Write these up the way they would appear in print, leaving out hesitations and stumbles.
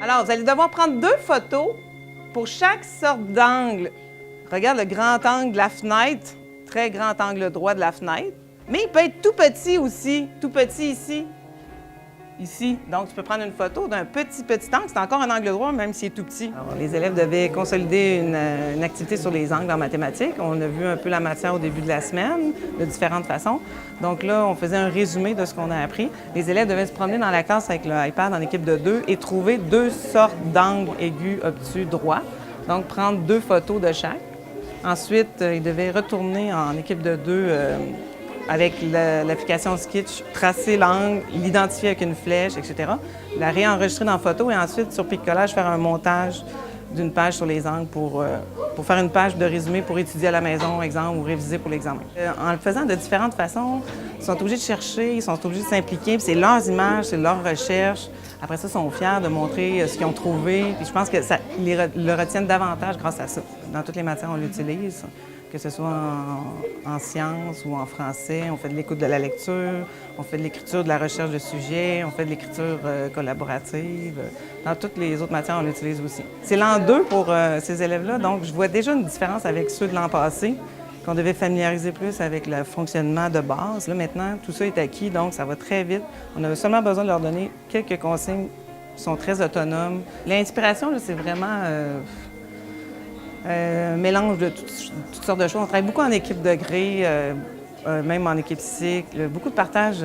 Alors, vous allez devoir prendre 2 photos pour chaque sorte d'angle. Regarde le grand angle de la fenêtre, très grand angle droit de la fenêtre. Mais il peut être tout petit aussi, tout petit ici. Ici. Donc, tu peux prendre une photo d'un petit angle. C'est encore un angle droit, même s'il est tout petit. Alors, les élèves devaient consolider une activité sur les angles en mathématiques. On a vu un peu la matière au début de la semaine, de différentes façons. Donc là, on faisait un résumé de ce qu'on a appris. Les élèves devaient se promener dans la classe avec le iPad en équipe de 2 et trouver 2 sortes d'angles aigus, obtus, droits. Donc, prendre 2 photos de chaque. Ensuite, ils devaient retourner en équipe de 2 avec l'application Sketch, tracer l'angle, l'identifier avec une flèche, etc. La réenregistrer dans photo et ensuite, sur Pic-Collage, faire un montage d'une page sur les angles pour faire une page de résumé pour étudier à la maison, exemple, ou réviser pour l'examen. En le faisant de différentes façons, ils sont obligés de chercher, ils sont obligés de s'impliquer, puis c'est leurs images, c'est leurs recherches. Après ça, ils sont fiers de montrer ce qu'ils ont trouvé, puis je pense que ils le retiennent davantage grâce à ça. Dans toutes les matières, on l'utilise. Que ce soit en sciences ou en français, on fait de l'écoute de la lecture, on fait de l'écriture de la recherche de sujets, on fait de l'écriture collaborative. Dans toutes les autres matières, on l'utilise aussi. C'est l'an 2 pour ces élèves-là, donc je vois déjà une différence avec ceux de l'an passé, qu'on devait familiariser plus avec le fonctionnement de base. Là, maintenant, tout ça est acquis, donc ça va très vite. On avait seulement besoin de leur donner quelques consignes qui sont très autonomes. L'inspiration, c'est vraiment... mélange de toutes sortes de choses. On travaille beaucoup en équipe de gré, même en équipe cycle. Beaucoup de partage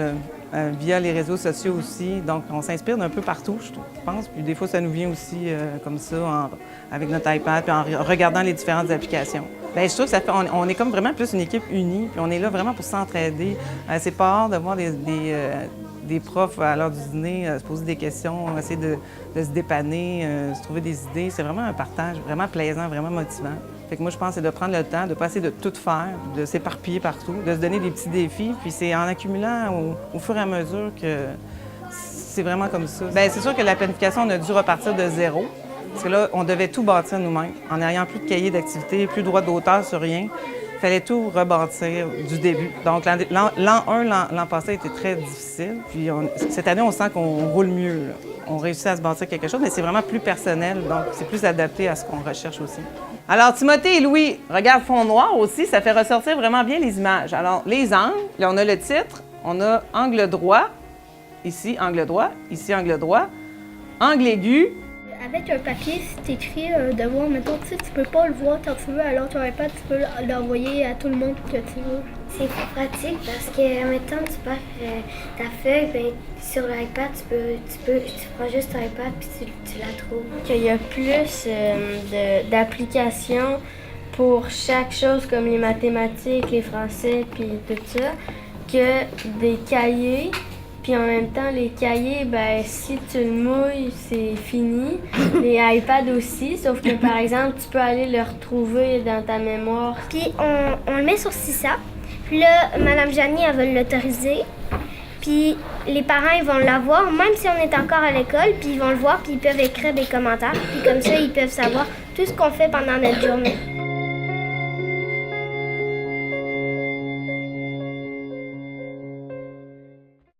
via les réseaux sociaux aussi. Donc, on s'inspire d'un peu partout, je pense. Puis des fois, ça nous vient aussi comme ça, avec notre iPad, puis en regardant les différentes applications. Bien, je trouve que ça fait, on est comme vraiment plus une équipe unie, puis on est là vraiment pour s'entraider. C'est pas rare de voir des profs à l'heure du dîner se poser des questions, essayer de se dépanner, se trouver des idées. C'est vraiment un partage vraiment plaisant, vraiment motivant. Fait que moi, je pense que c'est de prendre le temps, de ne pas essayer de tout faire, de s'éparpiller partout, de se donner des petits défis. Puis c'est en accumulant au fur et à mesure que c'est vraiment comme ça. Bien, c'est sûr que la planification, on a dû repartir de zéro. Parce que là, on devait tout bâtir nous-mêmes, en n'ayant plus de cahier d'activité, plus de droit d'auteur sur rien. Il fallait tout rebâtir du début. Donc, l'an 1, l'an passé, a été très difficile. Puis cette année, on sent qu'on roule mieux. Là. On réussit à se bâtir quelque chose, mais c'est vraiment plus personnel, donc c'est plus adapté à ce qu'on recherche aussi. Alors, Timothée et Louis, regarde fond noir aussi, ça fait ressortir vraiment bien les images. Alors, les angles, là, on a le titre, on a angle droit, ici, angle droit, ici, angle droit, angle aigu. Avec un papier, c'est écrit un devoir, mettons, tu peux pas le voir quand tu veux, alors ton iPad, tu peux l'envoyer à tout le monde que tu veux. C'est pratique parce que, mettons, tu perds ta feuille, bien, sur l'iPad, tu prends juste ton iPad puis tu la trouves. Qu'il y a plus d'applications pour chaque chose comme les mathématiques, les français puis tout ça, que des cahiers. Puis en même temps, les cahiers, ben si tu le mouilles, c'est fini. Les iPads aussi, sauf que par exemple, tu peux aller le retrouver dans ta mémoire. Puis on le met sur CISA. Puis là, Mme Janie, elle va l'autoriser. Puis les parents, ils vont l'avoir, même si on est encore à l'école. Puis ils vont le voir, puis ils peuvent écrire des commentaires. Puis comme ça, ils peuvent savoir tout ce qu'on fait pendant notre journée.